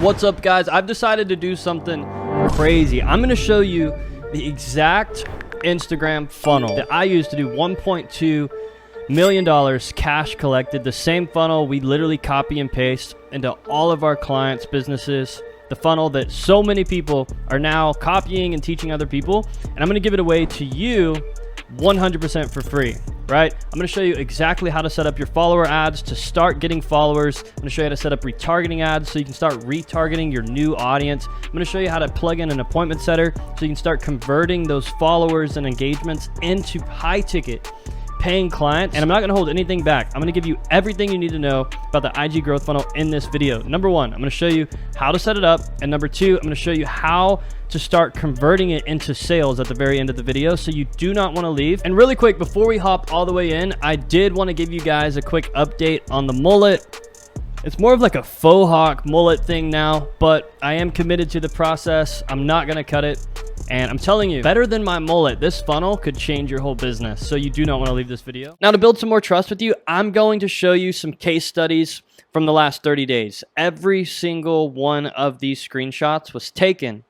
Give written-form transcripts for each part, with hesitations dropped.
What's up, guys? I've decided to do something crazy. I'm going to show you the exact Instagram funnel that I used to do $1.2 million cash collected. The same funnel we literally copy and paste into all of our clients' businesses. The funnel that so many people are now copying and teaching other people. And I'm going to give it away to you 100% for free, right? I'm going to show you exactly how to set up your follower ads to start getting followers. I'm going to show you how to set up retargeting ads so you can start retargeting your new audience. I'm going to show you how to plug in an appointment setter so you can start converting those followers and engagements into high ticket paying clients. And I'm not going to hold anything back. I'm going to give you everything you need to know about the IG growth funnel in this video. Number one, I'm going to show you how to set it up. And number two, I'm going to show you how to start converting it into sales at the very end of the video, so you do not want to leave. And really quick, before we hop all the way in, I did want to give you guys a quick update on the mullet. It's more of like a faux hawk mullet thing now, but I am committed to the process. I'm not going to cut it. And I'm telling you, better than my mullet, this funnel could change your whole business. So you do not want to leave this video. Now, to build some more trust with you, I'm going to show you some case studies from the last 30 days. Every single one of these screenshots was taken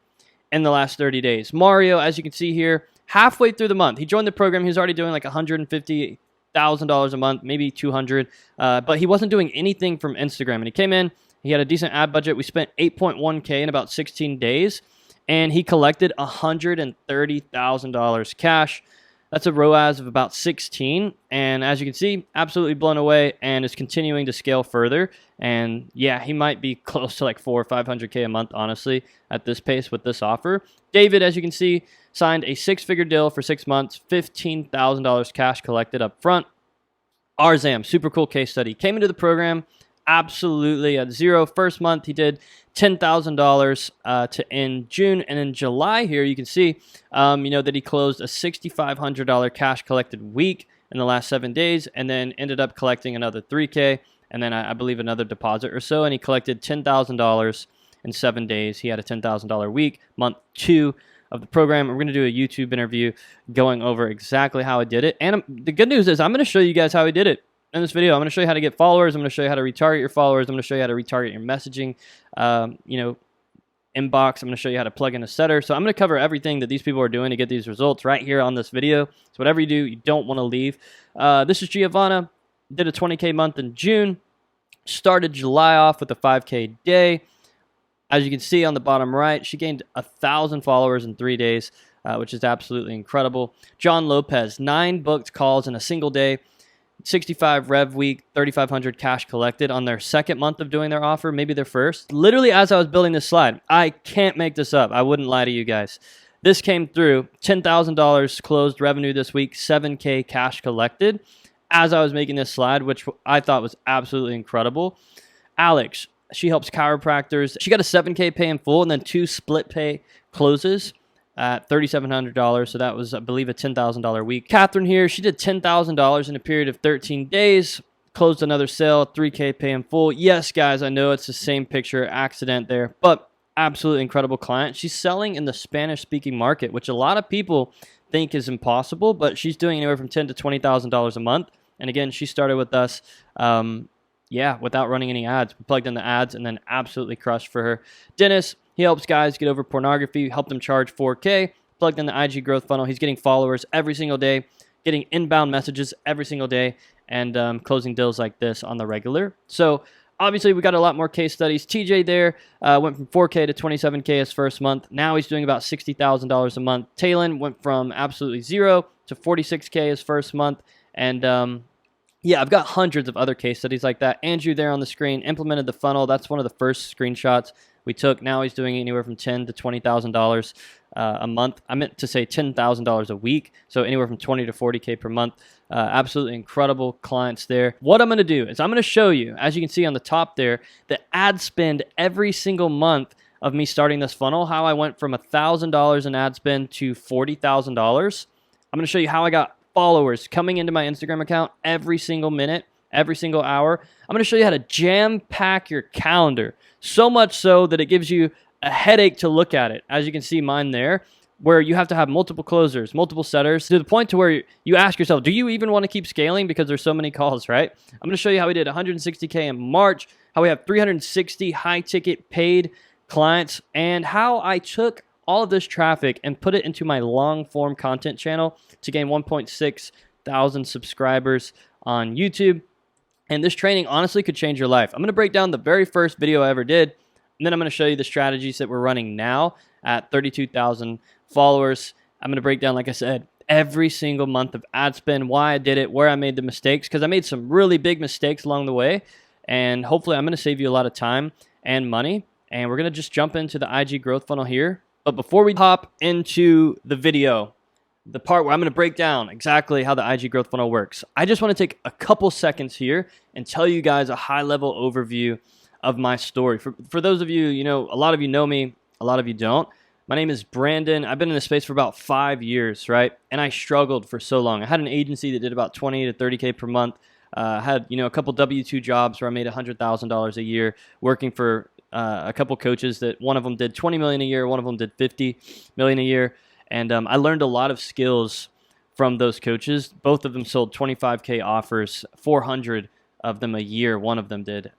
in the last 30 days. Mario, as you can see here, halfway through the month, he joined the program. He was already doing like $150,000 a month, maybe 200, but he wasn't doing anything from Instagram. And he came in, he had a decent ad budget. We spent 8.1K in about 16 days. And he collected $130,000 cash. That's a ROAS of about 16. And as you can see, absolutely blown away and is continuing to scale further. And yeah, he might be close to like 400 or 500K a month, honestly, at this pace with this offer. David, as you can see, signed a 6-figure deal for 6 months, $15,000 cash collected up front. Arzam, super cool case study. Came into the program absolutely at zero. First month, he did $10,000 to in June, and in July here you can see that he closed a $6,500 cash collected week in the last 7 days, and then ended up collecting another $3K, and then I believe another deposit or so, and he collected $10,000 in 7 days. He had a $10,000 week, month 2 of the program. We're going to do a YouTube interview going over exactly how I did it, and the good news is I'm going to show you guys how I did it. In this video, I'm going to show you how to get followers. I'm going to show you how to retarget your followers. I'm going to show you how to retarget your messaging, inbox. I'm going to show you how to plug in a setter. So I'm going to cover everything that these people are doing to get these results right here on this video. So whatever you do, you don't want to leave. This is Giovanna. Did a 20K month in June. Started July off with a 5K day. As you can see on the bottom right, she gained 1,000 followers in 3 days, which is absolutely incredible. John Lopez, 9 booked calls in a single day. 65 rev week, 3,500 cash collected on their second month of doing their offer, maybe their first. Literally, as I was building this slide, I can't make this up. I wouldn't lie to you guys. This came through, $10,000 closed revenue this week, 7K cash collected as I was making this slide, which I thought was absolutely incredible. Alex, she helps chiropractors. She got a 7K pay in full and then 2 split pay closes at $3,700, so that was, I believe, a $10,000 week. Catherine here, she did $10,000 in a period of 13 days, closed another sale, 3K pay in full. Yes, guys, I know it's the same picture, accident there, but absolutely incredible client. She's selling in the Spanish-speaking market, which a lot of people think is impossible, but she's doing anywhere from $10,000 to $20,000 a month. And again, she started with us, without running any ads. We plugged in the ads and then absolutely crushed for her. Dennis, he helps guys get over pornography, help them charge 4K, plugged in the IG growth funnel. He's getting followers every single day, getting inbound messages every single day, and closing deals like this on the regular. So obviously we got a lot more case studies. TJ there went from 4K to 27K his first month. Now he's doing about $60,000 a month. Talon went from absolutely zero to 46K his first month. And I've got hundreds of other case studies like that. Andrew there on the screen implemented the funnel. That's one of the first screenshots we took. Now he's doing anywhere from $10,000 to $20,000 a month. I meant to say $10,000 a week, so anywhere from 20 to 40K per month. Absolutely incredible clients there. What I'm going to do is I'm going to show you, as you can see on the top there, the ad spend every single month of me starting this funnel, how I went from $1,000 in ad spend to $40,000. I'm going to show you how I got followers coming into my Instagram account every single minute, every single hour. I'm going to show you how to jam-pack your calendar, so much so that it gives you a headache to look at it. As you can see mine there, where you have to have multiple closers, multiple setters, to the point to where you ask yourself, do you even want to keep scaling because there's so many calls, right? I'm going to show you how we did 160K in March, how we have 360 high ticket paid clients, and how I took all of this traffic and put it into my long form content channel to gain 1.6 thousand subscribers on YouTube. And this training honestly could change your life. I'm going to break down the very first video I ever did, and then I'm going to show you the strategies that we're running now at 32,000 followers. I'm going to break down, like I said, every single month of ad spend, why I did it, where I made the mistakes, because I made some really big mistakes along the way. And hopefully I'm going to save you a lot of time and money. And we're going to just jump into the IG growth funnel here. But before we hop into the video, the part where I'm going to break down exactly how the IG growth funnel works, I just want to take a couple seconds here and tell you guys a high-level overview of my story. For those of you, a lot of you know me, a lot of you don't. My name is Brandon. I've been in this space for about 5 years, right? And I struggled for so long. I had an agency that did about 20 to 30K per month. I had, a couple W-2 jobs where I made $100,000 a year working for a couple coaches that one of them did 20 million a year, one of them did 50 million a year. And I learned a lot of skills from those coaches. Both of them sold 25K offers, 400 of them a year, one of them did.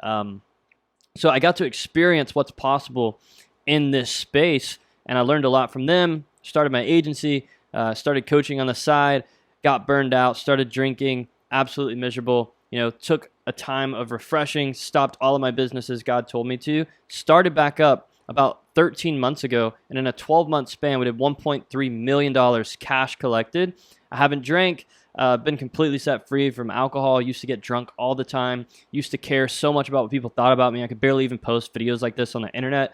So I got to experience what's possible in this space, and I learned a lot from them. Started my agency, started coaching on the side, got burned out, started drinking, absolutely miserable. Took a time of refreshing, stopped all of my businesses God told me to, started back up about 13 months ago, and in a 12-month span, we did $1.3 million cash collected. I haven't drank, been completely set free from alcohol. Used to get drunk all the time. Used to care so much about what people thought about me. I could barely even post videos like this on the internet.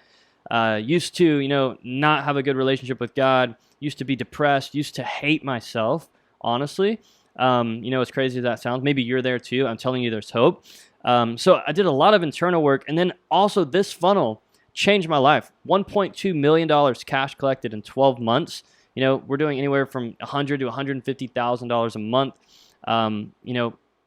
Used to, not have a good relationship with God. Used to be depressed. Used to hate myself, honestly. As crazy as that sounds, maybe you're there too. I'm telling you there's hope. So I did a lot of internal work, and then also this funnel changed my life. $1.2 million cash collected in 12 months. We're doing anywhere from $100,000 to $150,000 a month.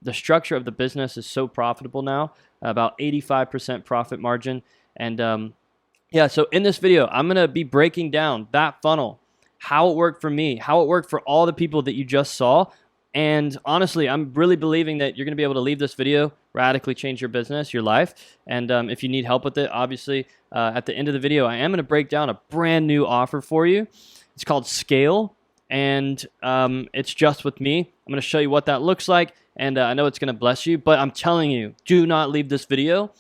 The structure of the business is so profitable now, about 85% profit margin. And so in this video, I'm going to be breaking down that funnel, how it worked for me, how it worked for all the people that you just saw. And honestly, I'm really believing that you're going to be able to leave this video, radically change your business, your life. And if you need help with it, obviously, at the end of the video, I am going to break down a brand new offer for you. It's called Scale, and it's just with me. I'm going to show you what that looks like, and I know it's going to bless you, but I'm telling you, do not leave this video.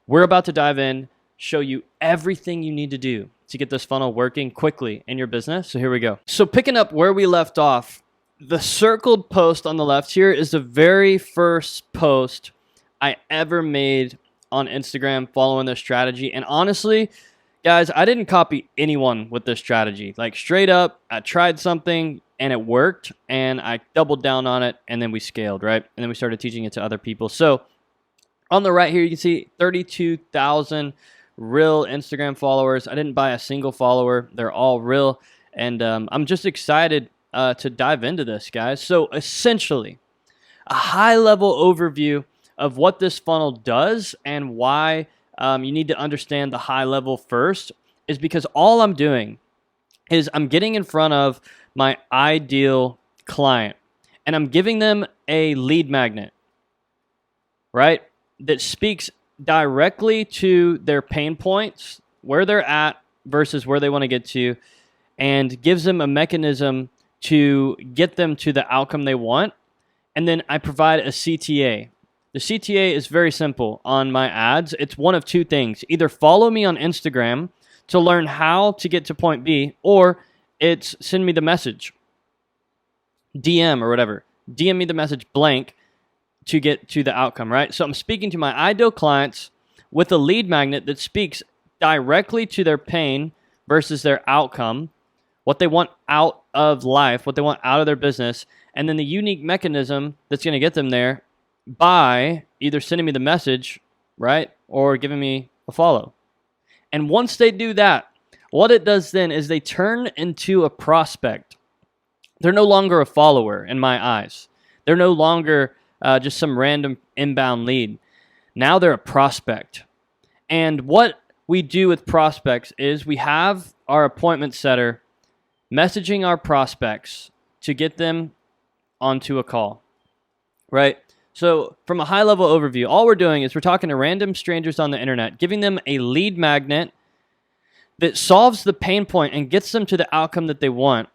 We're about to dive in, show you everything you need to do to get this funnel working quickly in your business. So here we go. So picking up where we left off, the circled post on the left here is the very first post I ever made on Instagram following this strategy. And honestly, guys, I didn't copy anyone with this strategy. Like straight up, I tried something and it worked, and I doubled down on it, and then we scaled, right? And then we started teaching it to other people. So on the right here, you can see 32,000 real Instagram followers. I didn't buy a single follower. They're all real. And I'm just excited to dive into this, guys. So essentially, a high-level overview of what this funnel does and why you need to understand the high level first is because all I'm doing is I'm getting in front of my ideal client, and I'm giving them a lead magnet, right, that speaks directly to their pain points, where they're at versus where they want to get to, and gives them a mechanism to get them to the outcome they want. And then I provide a CTA. The CTA is very simple on my ads. It's one of two things. Either follow me on Instagram to learn how to get to point B, or it's send me the message, DM or whatever. DM me the message blank to get to the outcome, right? So I'm speaking to my ideal clients with a lead magnet that speaks directly to their pain versus their outcome, what they want out of life, what they want out of their business, and then the unique mechanism that's going to get them there by either sending me the message, right, or giving me a follow. And once they do that, what it does then is they turn into a prospect. They're no longer a follower in my eyes. They're no longer just some random inbound lead. Now they're a prospect. And what we do with prospects is we have our appointment setter messaging our prospects to get them onto a call, right? So from a high level overview, all we're doing is we're talking to random strangers on the internet, giving them a lead magnet that solves the pain point and gets them to the outcome that they want.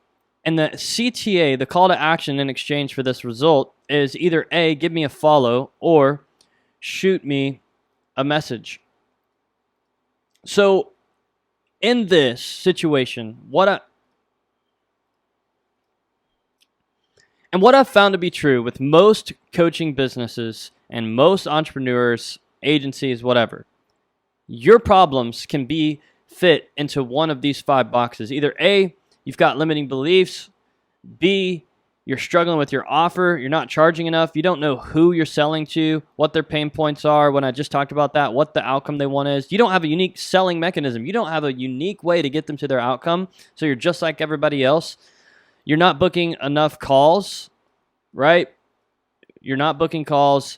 And the CTA, the call to action in exchange for this result, is either A, give me a follow, or shoot me a message. So in this situation, what I've found to be true with most coaching businesses and most entrepreneurs, agencies, whatever, your problems can be fit into one of these 5 boxes. Either A, you've got limiting beliefs. B, you're struggling with your offer. You're not charging enough. You don't know who you're selling to, what their pain points are. When I just talked about that, what the outcome they want is. You don't have a unique selling mechanism. You don't have a unique way to get them to their outcome. So you're just like everybody else. You're not booking enough calls, right? You're not booking calls,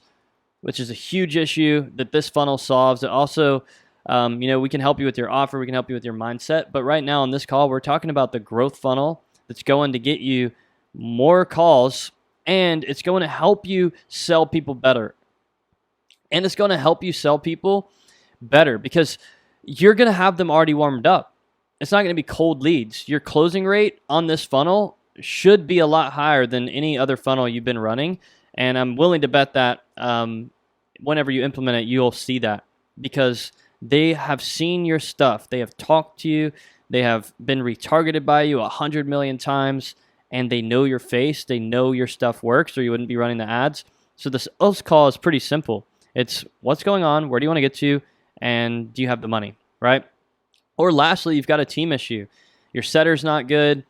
which is a huge issue that this funnel solves. It also, we can help you with your offer. We can help you with your mindset. But right now on this call, we're talking about the growth funnel that's going to get you more calls, and it's going to help you sell people better. And it's going to help you sell people better because you're going to have them already warmed up. It's not going to be cold leads. Your closing rate on this funnel should be a lot higher than any other funnel you've been running. And I'm willing to bet that whenever you implement it, you'll see that because they have seen your stuff. They have talked to you. They have been retargeted by you 100 million times, and they know your face. They know your stuff works, or you wouldn't be running the ads. So this call is pretty simple. It's what's going on, where do you want to get to, and do you have the money, right? Or lastly, you've got a team issue. Your setter's not good,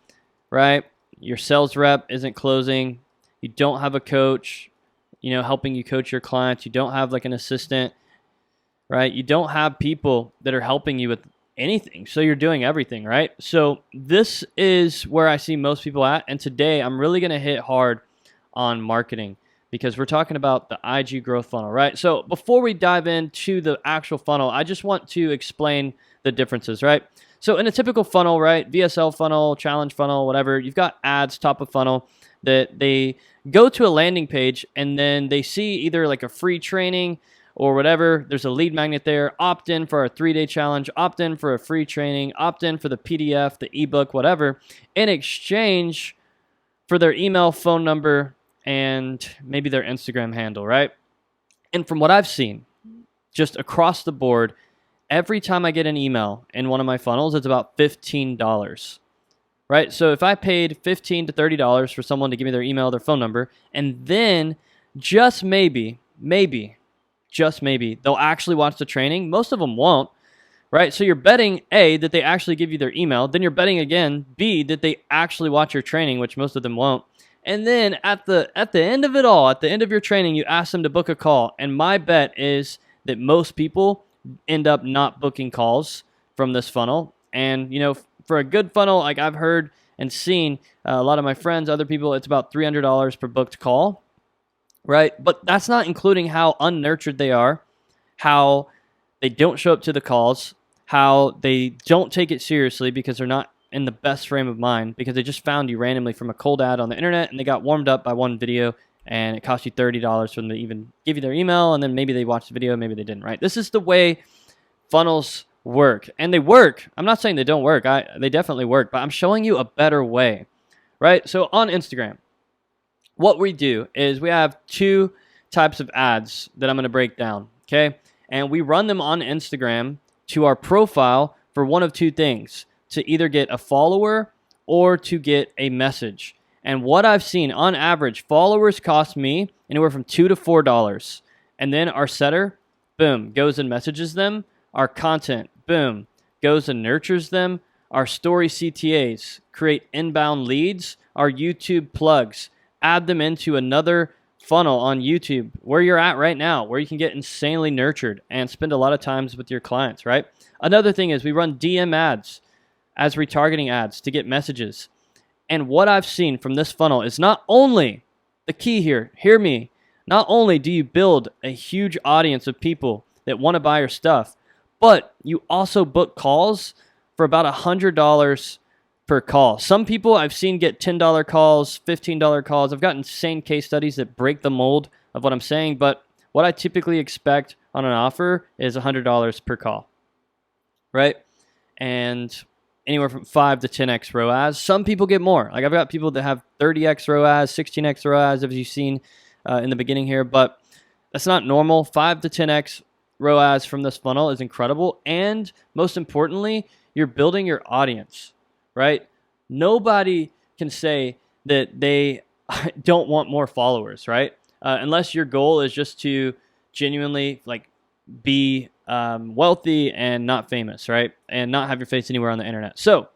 right? Your sales rep isn't closing. You don't have a coach, helping you coach your clients. You don't have like an assistant, right? You don't have people that are helping you with anything. So you're doing everything, right? So this is where I see most people at. And today I'm really going to hit hard on marketing because we're talking about the IG growth funnel, right? So before we dive into the actual funnel, I just want to explain the differences, right? So in a typical funnel, right? VSL funnel, challenge funnel, whatever, you've got ads top of funnel that they go to a landing page and then they see either like a free training or whatever. There's a lead magnet there. Opt in for a 3-day challenge, opt in for a free training, opt in for the PDF, the ebook, whatever, in exchange for their email, phone number, and maybe their Instagram handle, right? And from what I've seen, just across the board, every time I get an email in one of my funnels, it's about $15, right? So if I paid $15 to $30 for someone to give me their email, their phone number, and then just maybe, they'll actually watch the training. Most of them won't, right? So you're betting A, that they actually give you their email. Then you're betting again, B, that they actually watch your training, which most of them won't. And then at the end of it all, at the end of your training, you ask them to book a call. And my bet is that most people end up not booking calls from this funnel. And, for a good funnel, like I've heard and seen a lot of my friends, other people, it's about $300 per booked call. Right? But that's not including how unnurtured they are, how they don't show up to the calls, how they don't take it seriously because they're not in the best frame of mind because they just found you randomly from a cold ad on the internet and they got warmed up by one video and it cost you $30 for them to even give you their email, and then maybe they watched the video, maybe they didn't, right? This is the way funnels work. And they work. I'm not saying they don't work. They definitely work, but I'm showing you a better way, right? So on Instagram, what we do is we have 2 types of ads that I'm going to break down, okay? And we run them on Instagram to our profile for one of 2 things, to either get a follower or to get a message. And what I've seen, on average, followers cost me anywhere from $2 to $4. And then our setter, boom, goes and messages them. Our content, boom, goes and nurtures them. Our story CTAs create inbound leads. Our YouTube plugs add them into another funnel on YouTube where you're at right now, where you can get insanely nurtured and spend a lot of times with your clients, right? Another thing is we run DM ads as retargeting ads to get messages. And what I've seen from this funnel is not only, the key here, hear me, not only do you build a huge audience of people that want to buy your stuff, but you also book calls for about $100 per call. Some people I've seen get $10 calls, $15 calls. I've got insane case studies that break the mold of what I'm saying, but what I typically expect on an offer is $100 per call, right? And anywhere from 5 to 10x ROAS. Some people get more. Like I've got people that have 30x ROAS, 16x ROAS, as you've seen in the beginning here, but that's not normal. 5 to 10x ROAS from this funnel is incredible. And most importantly, you're building your audience, right? Nobody can say that they don't want more followers, right? Unless your goal is just to genuinely like be wealthy and not famous, right? And not have your face anywhere on the internet. So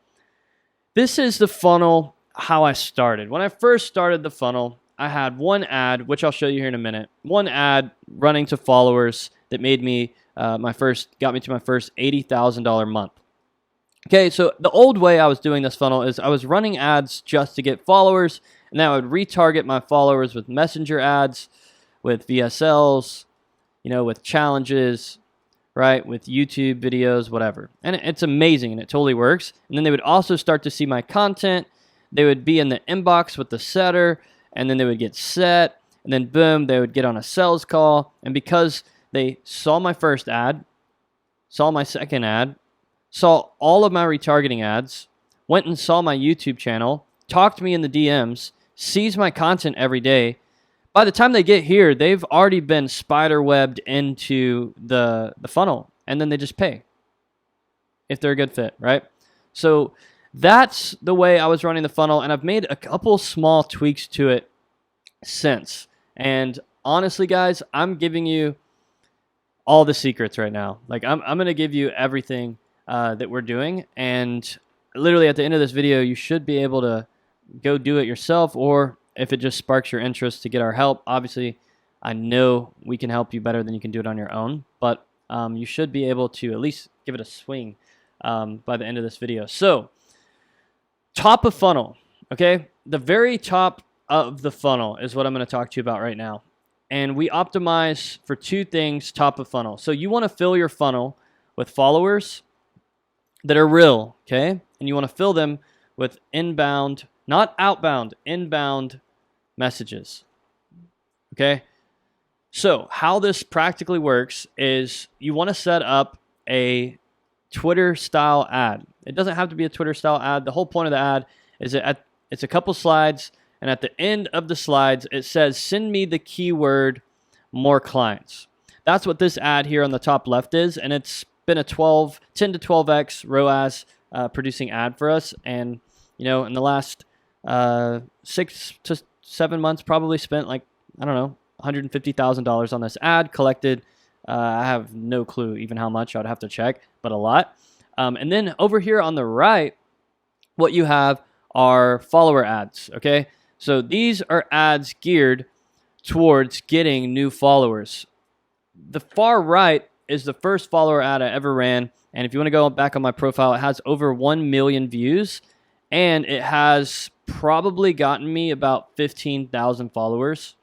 this is the funnel, how I started. When I first started the funnel, I had one ad, which I'll show you here in a minute. One ad running to followers that made me got me to my first $80,000 month. Okay, so the old way I was doing this funnel is I was running ads just to get followers, and then I would retarget my followers with messenger ads, with VSLs, with challenges, right, with YouTube videos, whatever. And it's amazing, and it totally works. And then they would also start to see my content. They would be in the inbox with the setter, and then they would get set, and then boom, they would get on a sales call. And because they saw my first ad, saw my second ad, saw all of my retargeting ads, went and saw my YouTube channel, talked to me in the DMs, sees my content every day, by the time they get here, they've already been spider webbed into the funnel, and then they just pay if they're a good fit, right? So that's the way I was running the funnel, and I've made a couple small tweaks to it since. And honestly, guys, I'm giving you all the secrets right now. Like I'm going to give you everything that we're doing, and literally at the end of this video, you should be able to go do it yourself, or if it just sparks your interest to get our help. Obviously, I know we can help you better than you can do it on your own, but you should be able to at least give it a swing by the end of this video. So, top of funnel, okay? The very top of the funnel is what I'm going to talk to you about right now. And we optimize for two things top of funnel. So you want to fill your funnel with followers that are real, okay? And you want to fill them with inbound, not outbound, inbound messages, okay? So how this practically works is you want to set up a Twitter style ad. It doesn't have to be a Twitter style ad. The whole point of the ad is that it's a couple slides, and at the end of the slides, it says, send me the keyword more clients. That's what this ad here on the top left is, and it's been a 10 to 12x ROAS producing ad for us. And, in the last 6 to 7 months, probably spent like, I don't know, $150,000 on this ad, collected, I have no clue even how much, I'd have to check, but a lot. And then over here on the right, what you have are follower ads, okay? So these are ads geared towards getting new followers. The far right is the first follower ad I ever ran, and if you want to go back on my profile, it has over 1 million views, and it has probably gotten me about 15,000 followers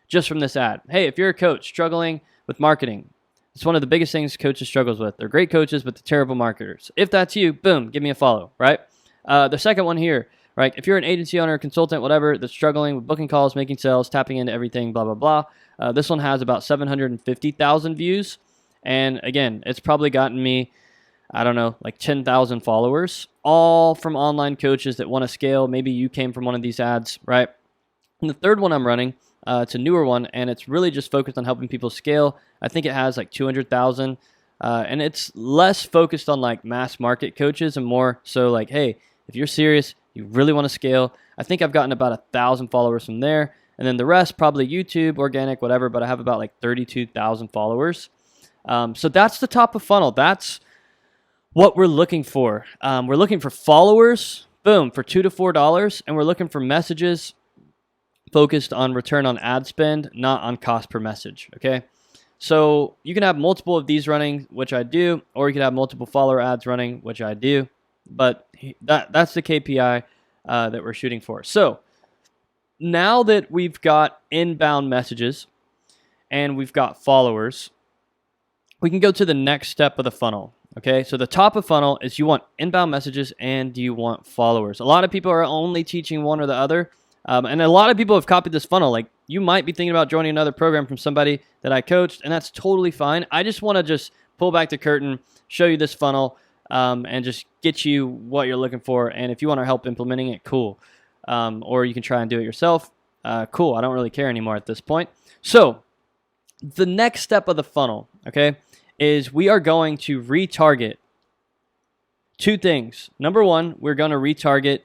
just from this ad. Hey, if you're a coach struggling with marketing, it's one of the biggest things coaches struggles with. They're great coaches, but they're terrible marketers. If that's you, boom, give me a follow, right? The second one here, right? If you're an agency owner, consultant, whatever, that's struggling with booking calls, making sales, tapping into everything, blah, blah, blah. This one has about 750,000 views. And again, it's probably gotten me, I don't know, like 10,000 followers, all from online coaches that want to scale. Maybe you came from one of these ads, right? And the third one I'm running, it's a newer one, and it's really just focused on helping people scale. I think it has like 200,000, and it's less focused on like mass market coaches and more so like, hey, if you're serious, you really want to scale. I think I've gotten about 1,000 followers from there, and then the rest probably YouTube, organic, whatever, but I have about like 32,000 followers. So that's the top of funnel. That's what we're looking for. We're looking for followers, boom, for $2 to $4, and we're looking for messages focused on return on ad spend, not on cost per message, okay? So you can have multiple of these running, which I do, or you can have multiple follower ads running, which I do, but that's the KPI that we're shooting for. So now that we've got inbound messages and we've got followers, we can go to the next step of the funnel, okay? So the top of funnel is you want inbound messages and you want followers. A lot of people are only teaching one or the other. And a lot of people have copied this funnel. Like, you might be thinking about joining another program from somebody that I coached, and that's totally fine. I just want to just pull back the curtain, show you this funnel, and just get you what you're looking for. And if you want our help implementing it, cool. Or you can try and do it yourself. Cool. I don't really care anymore at this point. So the next step of the funnel, okay, is we are going to retarget two things. Number one, we're going to retarget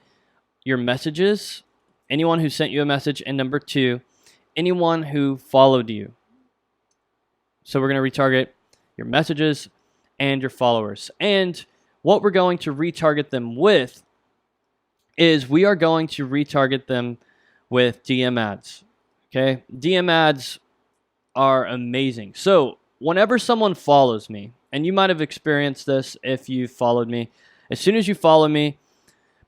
your messages, anyone who sent you a message, and number two, anyone who followed you. So we're going to retarget your messages and your followers. And what we're going to retarget them with is we are going to retarget them with DM ads. Okay? DM ads are amazing. So whenever someone follows me, and you might have experienced this if you followed me, as soon as you follow me,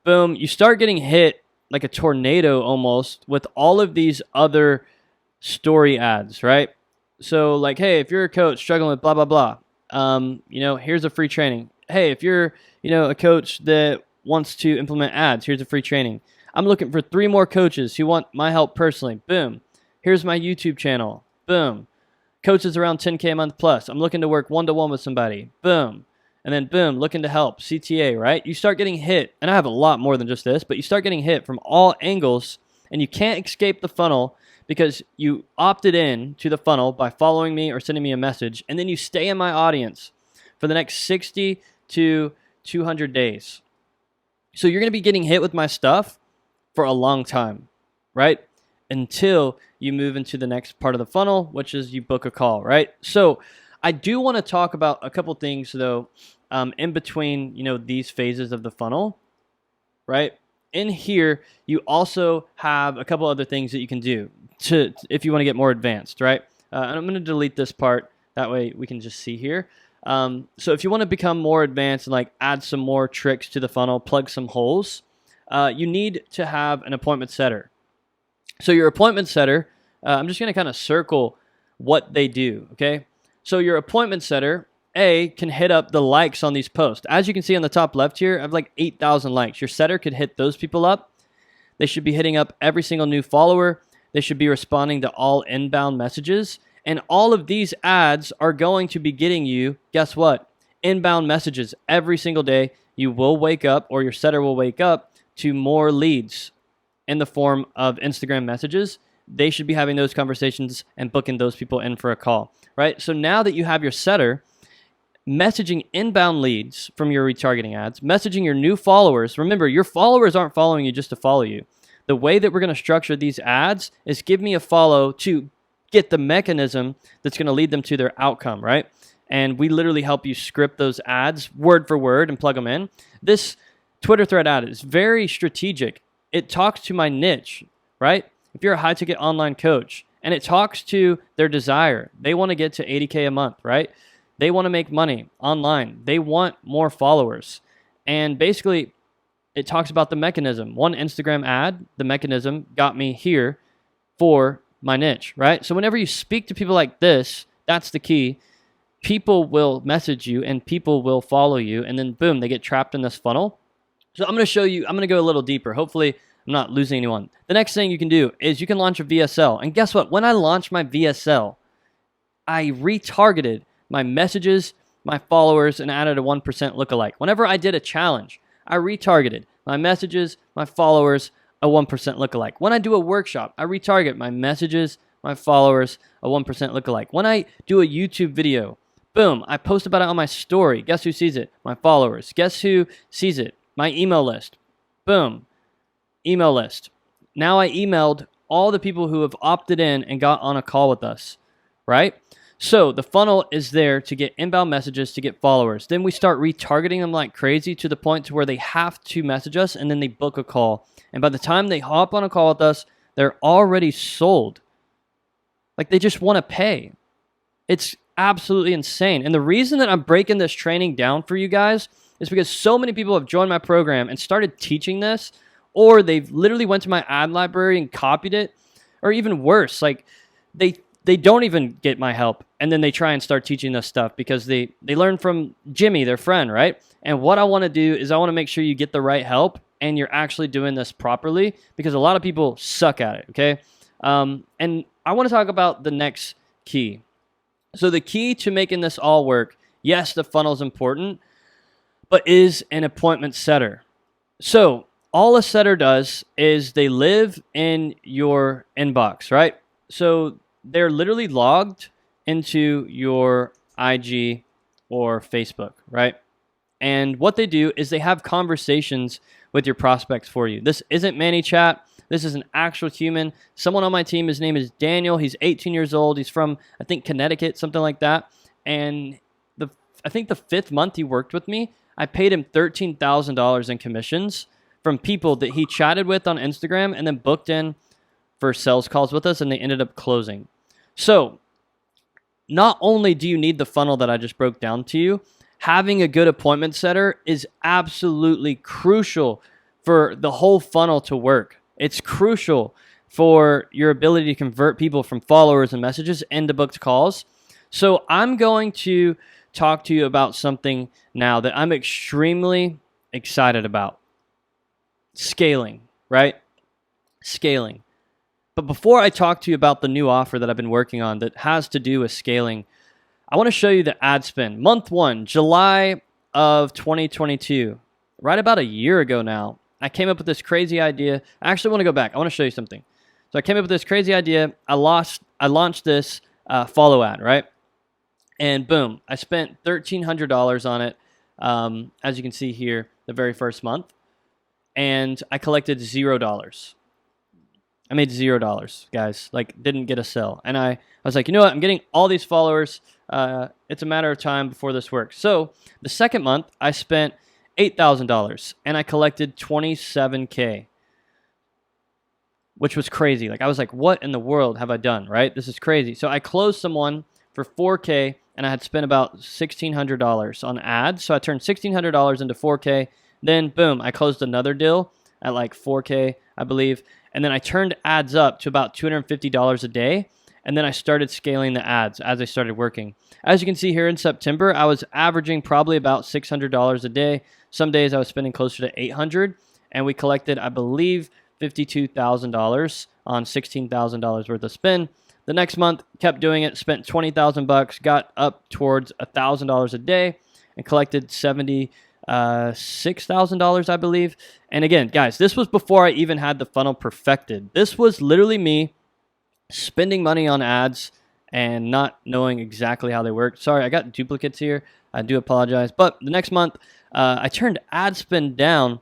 boom, you start getting hit like a tornado almost with all of these other story ads, right? So like, hey, if you're a coach struggling with blah, blah, blah, here's a free training. Hey, if you're, a coach that wants to implement ads, here's a free training. I'm looking for 3 more coaches who want my help personally. Boom. Here's my YouTube channel. Boom. Coaches around 10K a month plus. I'm looking to work one-to-one with somebody. Boom. And then boom, looking to help. CTA, right? You start getting hit, and I have a lot more than just this, but you start getting hit from all angles, and you can't escape the funnel because you opted in to the funnel by following me or sending me a message, and then you stay in my audience for the next 60 to 200 days. So you're going to be getting hit with my stuff for a long time, right? Until you move into the next part of the funnel, which is you book a call, right? So I do want to talk about a couple things, though, in between, these phases of the funnel, right? In here, you also have a couple other things that you can do if you want to get more advanced, right? And I'm going to delete this part. That way we can just see here. So if you want to become more advanced and like add some more tricks to the funnel, plug some holes, you need to have an appointment setter. So your appointment setter, I'm just going to kind of circle what they do, okay? So your appointment setter, can hit up the likes on these posts. As you can see on the top left here, I have like 8,000 likes. Your setter could hit those people up. They should be hitting up every single new follower. They should be responding to all inbound messages. And all of these ads are going to be getting you, guess what? Inbound messages every single day. You will wake up, or your setter will wake up to more leads in the form of Instagram messages. They should be having those conversations and booking those people in for a call, right? So now that you have your setter messaging inbound leads from your retargeting ads, messaging your new followers. Remember, your followers aren't following you just to follow you. The way that we're going to structure these ads is give me a follow to get the mechanism that's going to lead them to their outcome, right? And we literally help you script those ads word for word and plug them in. This Twitter thread ad is very strategic. It talks to my niche, right? If you're a high-ticket online coach, and it talks to their desire. They want to get to 80K a month, right? They want to make money online. They want more followers. And basically, it talks about the mechanism. One Instagram ad, the mechanism got me here for my niche, right? So whenever you speak to people like this, that's the key. People will message you and people will follow you. And then boom, they get trapped in this funnel. So I'm going to show you, I'm going to go a little deeper. Hopefully I'm not losing anyone. The next thing you can do is you can launch a VSL. And guess what? When I launched my VSL, I retargeted my messages, my followers, and added a 1% lookalike. Whenever I did a challenge, I retargeted my messages, my followers, a 1% lookalike. When I do a workshop, I retarget my messages, my followers, a 1% lookalike. When I do a YouTube video, boom, I post about it on my story. Guess who sees it? My followers. Guess who sees it? My email list. Boom, email list. Now I emailed all the people who have opted in and got on a call with us, right? So the funnel is there to get inbound messages, to get followers. Then we start retargeting them like crazy to the point to where they have to message us and then they book a call. And by the time they hop on a call with us, they're already sold. Like they just want to pay. It's absolutely insane. And the reason that I'm breaking this training down for you guys is because so many people have joined my program and started teaching this, or they've literally went to my ad library and copied it, or even worse, like they don't even get my help, and then they try and start teaching this stuff because they learn from Jimmy, their friend, right? And what I want to do is I want to make sure you get the right help and you're actually doing this properly, because a lot of people suck at it, okay? And I want to talk about the next key. So the key to making this all work, yes, the funnel is important, but is an appointment setter. So all a setter does is they live in your inbox, right? So they're literally logged into your IG or Facebook, right? And what they do is they have conversations with your prospects for you. This isn't ManyChat. This is an actual human. Someone on my team, his name is Daniel. He's 18 years old. He's from, I think, Connecticut, something like that. And I think the 5th month he worked with me, I paid him $13,000 in commissions from people that he chatted with on Instagram and then booked in for sales calls with us, and they ended up closing. So not only do you need the funnel that I just broke down to you, having a good appointment setter is absolutely crucial for the whole funnel to work. It's crucial for your ability to convert people from followers and messages into booked calls. So I'm going to talk to you about something now that I'm extremely excited about. Scaling, right? Scaling. But before I talk to you about the new offer that I've been working on that has to do with scaling, I want to show you the ad spend. Month 1, July of 2022, right about a year ago now, I came up with this crazy idea. I actually want to go back. I want to show you something. So I came up with this crazy idea. I launched this follow ad, right? And boom, I spent $1,300 on it, as you can see here, the very first month. And I collected $0. I made $0, guys. Like, didn't get a sell. And I was like, you know what? I'm getting all these followers. It's a matter of time before this works. So the second month, I spent $8,000 and I collected $27K, which was crazy. Like, I was like, what in the world have I done, right? This is crazy. So I closed someone for $4K and I had spent about $1,600 on ads. So I turned $1,600 into $4K. Then boom, I closed another deal at like $4K, I believe. And then I turned ads up to about $250 a day. And then I started scaling the ads as I started working. As you can see here in September, I was averaging probably about $600 a day. Some days I was spending closer to $800. And we collected, I believe, $52,000 on $16,000 worth of spend. The next month, kept doing it, spent $20,000, got up towards $1,000 a day, and collected $6,000, I believe. And again, guys, this was before I even had the funnel perfected. This was literally me spending money on ads and not knowing exactly how they work. Sorry, I got duplicates here. I do apologize. But the next month, I turned ad spend down.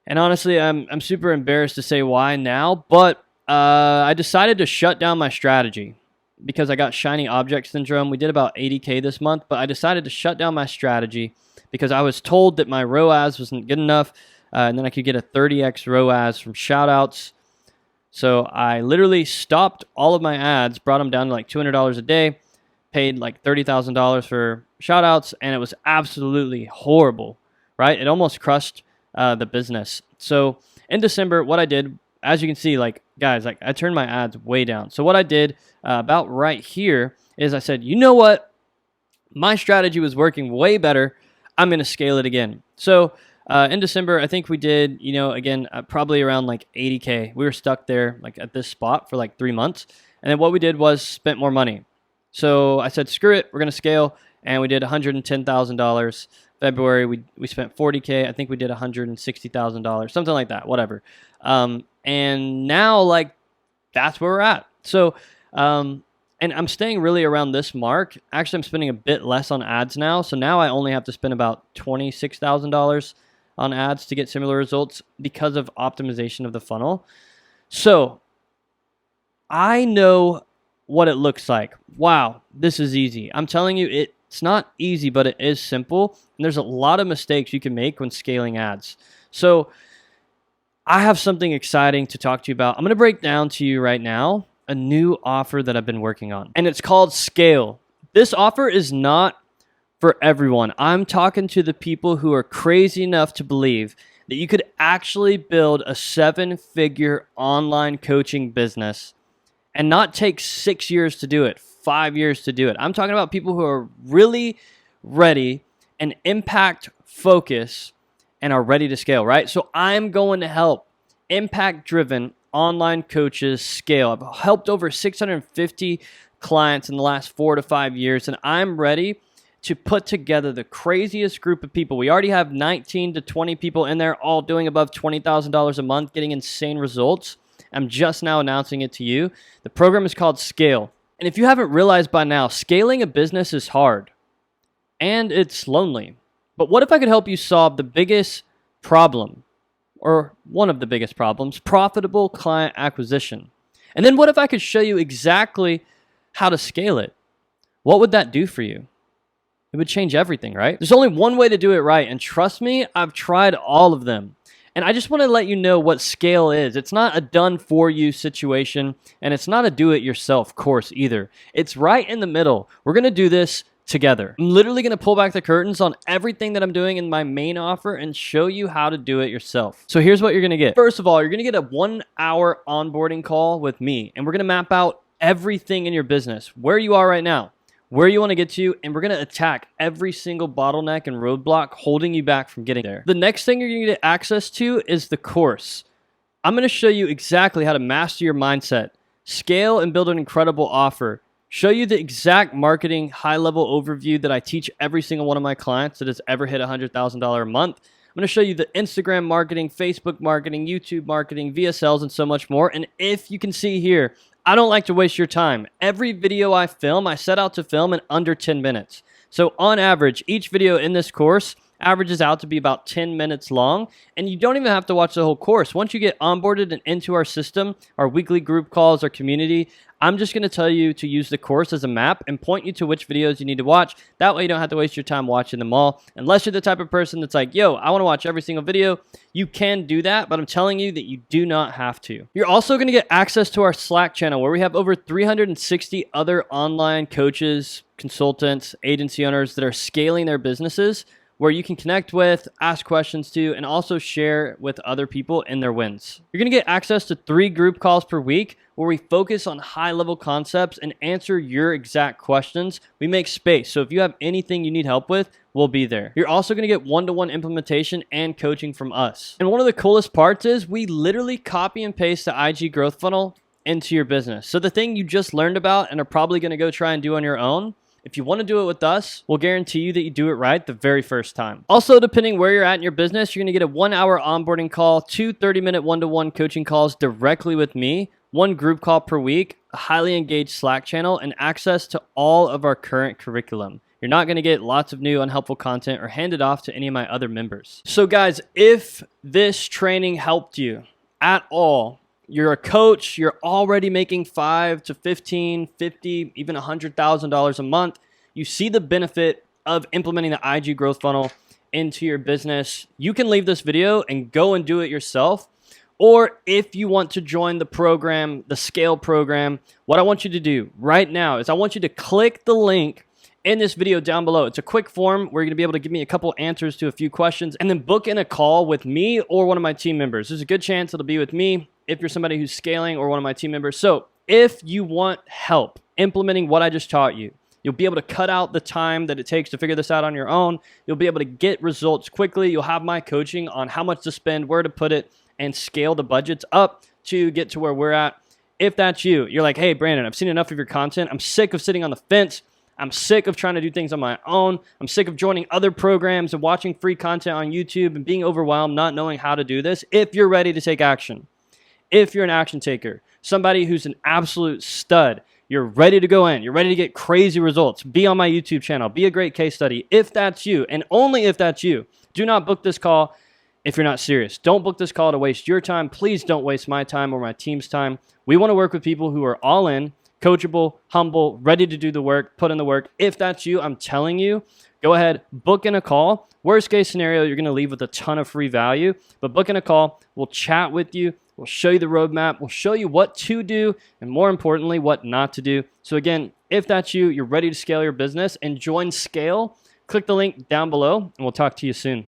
And honestly, I'm super embarrassed to say why now, but I decided to shut down my strategy because I got shiny object syndrome. We did about 80K this month, but I decided to shut down my strategy because I was told that my ROAS wasn't good enough, and then I could get a 30x ROAS from shoutouts. So I literally stopped all of my ads, brought them down to like $200 a day, paid like $30,000 for shoutouts, and it was absolutely horrible, right? It almost crushed the business. So in December, what I did, as you can see, like, guys, like, I turned my ads way down. So what I did about right here is I said, you know what? My strategy was working way better. I'm going to scale it again. So in December, I think we did, again, probably around like 80K. We were stuck there like at this spot for like 3 months. And then what we did was spent more money. So I said, screw it, we're going to scale. And we did $110,000. February, we spent 40K. I think we did $160,000, something like that, whatever. And now, like, that's where we're at. So, and I'm staying really around this mark. Actually, I'm spending a bit less on ads now. So now I only have to spend about $26,000 on ads to get similar results because of optimization of the funnel. So I know what it looks like. Wow, this is easy. I'm telling you, it's not easy, but it is simple. And there's a lot of mistakes you can make when scaling ads. So I have something exciting to talk to you about. I'm going to break down to you right now a new offer that I've been working on, and it's called Scale. This offer is not for everyone. I'm talking to the people who are crazy enough to believe that you could actually build a 7-figure online coaching business and not take 6 years to do it, 5 years to do it. I'm talking about people who are really ready and impact focus and are ready to scale, right? So I'm going to help impact-driven online coaches scale. I've helped over 650 clients in the last 4 to 5 years, and I'm ready to put together the craziest group of people. We already have 19 to 20 people in there, all doing above $20,000 a month, getting insane results. I'm just now announcing it to you. The program is called Scale. And if you haven't realized by now, scaling a business is hard and it's lonely. But what if I could help you solve the biggest problem, or one of the biggest problems, profitable client acquisition? And then what if I could show you exactly how to scale it? What would that do for you? It would change everything, right? There's only one way to do it right. And trust me, I've tried all of them. And I just want to let you know what Scale is. It's not a done-for-you situation, and it's not a do-it-yourself course either. It's right in the middle. We're going to do this together. I'm literally going to pull back the curtains on everything that I'm doing in my main offer and show you how to do it yourself. So here's what you're going to get. First of all, you're going to get a 1-hour onboarding call with me, and we're going to map out everything in your business, where you are right now, where you want to get to, and we're going to attack every single bottleneck and roadblock holding you back from getting there. The next thing you're going to get access to is the course. I'm going to show you exactly how to master your mindset, scale and build an incredible offer, show you the exact marketing high-level overview that I teach every single one of my clients that has ever hit $100,000 a month. I'm going to show you the Instagram marketing, Facebook marketing, YouTube marketing, VSLs, and so much more. And if you can see here, I don't like to waste your time. Every video I film, I set out to film in under 10 minutes. So on average, each video in this course averages out to be about 10 minutes long, and you don't even have to watch the whole course. Once you get onboarded and into our system, our weekly group calls, our community, I'm just going to tell you to use the course as a map and point you to which videos you need to watch. That way you don't have to waste your time watching them all. Unless you're the type of person that's like, yo, I want to watch every single video. You can do that, but I'm telling you that you do not have to. You're also going to get access to our Slack channel where we have over 360 other online coaches, consultants, agency owners that are scaling their businesses, where you can connect with, ask questions to, and also share with other people in their wins. You're going to get access to 3 group calls per week where we focus on high-level concepts and answer your exact questions. We make space, so if you have anything you need help with, we'll be there. You're also going to get one-to-one implementation and coaching from us. And one of the coolest parts is we literally copy and paste the IG growth funnel into your business. So the thing you just learned about and are probably going to go try and do on your own, if you want to do it with us, we'll guarantee you that you do it right the very first time. Also, depending where you're at in your business, you're going to get a 1-hour onboarding call, 2 30-minute one-to-one coaching calls directly with me, 1 group call per week, a highly engaged Slack channel, and access to all of our current curriculum. You're not going to get lots of new unhelpful content or hand it off to any of my other members. So guys, if this training helped you at all, you're a coach, you're already making $5 to $15, $50, even $100,000 a month. You see the benefit of implementing the IG growth funnel into your business. You can leave this video and go and do it yourself. Or if you want to join the program, the Scale program, what I want you to do right now is I want you to click the link in this video down below. It's a quick form where you're going to be able to give me a couple answers to a few questions and then book in a call with me or one of my team members. There's a good chance it'll be with me if you're somebody who's scaling or one of my team members. So if you want help implementing what I just taught you, you'll be able to cut out the time that it takes to figure this out on your own. You'll be able to get results quickly. You'll have my coaching on how much to spend, where to put it, and scale the budgets up to get to where we're at. If that's you, you're like, hey, Brandon, I've seen enough of your content. I'm sick of sitting on the fence. I'm sick of trying to do things on my own. I'm sick of joining other programs and watching free content on YouTube and being overwhelmed, not knowing how to do this. If you're ready to take action, if you're an action taker, somebody who's an absolute stud, you're ready to go in, you're ready to get crazy results, be on my YouTube channel, be a great case study. If that's you, and only if that's you, do not book this call if you're not serious. Don't book this call to waste your time. Please don't waste my time or my team's time. We want to work with people who are all in, coachable, humble, ready to do the work, put in the work. If that's you, I'm telling you, go ahead, book in a call. Worst case scenario, you're going to leave with a ton of free value, but book in a call. We'll chat with you. We'll show you the roadmap. We'll show you what to do and more importantly, what not to do. So again, if that's you, you're ready to scale your business and join Scale, click the link down below and we'll talk to you soon.